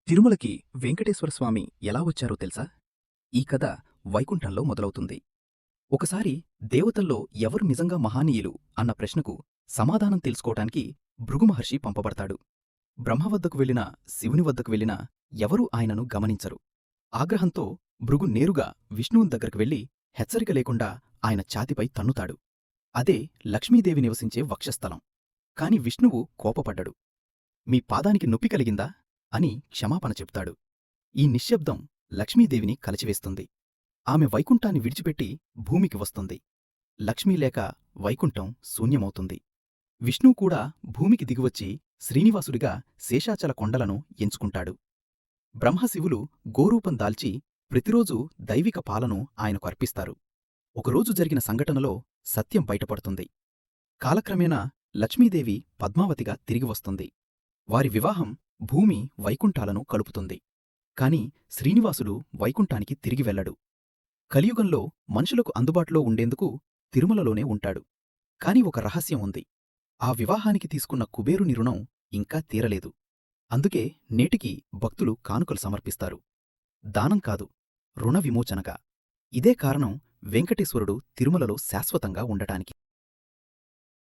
తిరుమలకి వెంకటేశ్వర స్వామి ఎలా వచ్చారో తెలుసా? ఈ కథ వైకుంఠంలో మొదలవుతుంది. ఒకసారి దేవతల్లో ఎవరు నిజంగా మహానీయులు అన్న ప్రశ్నకు సమాధానం తెలుసుకోవటానికి భృగు మహర్షి పంపబడతాడు. బ్రహ్మ వద్దకు వెళ్ళినా శివుని వద్దకు వెళ్ళినా ఎవరూ ఆయనను గమనించరు. ఆగ్రహంతో భృగు నేరుగా విష్ణువుని దగ్గరకు వెళ్ళి హెచ్చరిక లేకుండా ఆయన ఛాతిపై తన్నుతాడు. అదే లక్ష్మీదేవి నివసించే వక్షస్థలం. కాని విష్ణువు కోపపడ్డడు. మీ పాదానికి నొప్పి కలిగిందా అని క్షమాపణ చెప్తాడు. ఈ నిశ్శబ్దం లక్ష్మీదేవిని కలచివేస్తుంది. ఆమె వైకుంఠాన్ని విడిచిపెట్టి భూమికి వస్తుంది. లక్ష్మీ లేక వైకుంఠం శూన్యమవుతుంది. విష్ణువు కూడా భూమికి దిగివచ్చి శ్రీనివాసుడిగా శేషాచల కొండలను ఎంచుకుంటాడు. బ్రహ్మశివులు గోరూపం దాల్చి ప్రతిరోజూ దైవిక పాలను ఆయనకు అర్పిస్తారు. ఒకరోజు జరిగిన సంఘటనలో సత్యం బయటపడుతుంది. కాలక్రమేణా లక్ష్మీదేవి పద్మావతిగా తిరిగి వస్తుంది. వారి వివాహం భూమి వైకుంఠాలను కలుపుతుంది. కాని శ్రీనివాసుడు వైకుంఠానికి తిరిగి వెళ్ళడు. కలియుగంలో మనుషులకు అందుబాటులో ఉండేందుకు తిరుమలలోనే ఉంటాడు. కాని ఒక రహస్యం ఉంది. ఆ వివాహానికి తీసుకున్న కుబేరుని రుణం ఇంకా తీరలేదు. అందుకే నేటికీ భక్తులు కానుకలు సమర్పిస్తారు. దానం కాదు, రుణ విమోచనగా. ఇదే కారణం వెంకటేశ్వరుడు తిరుమలలో శాశ్వతంగా ఉండటానికి.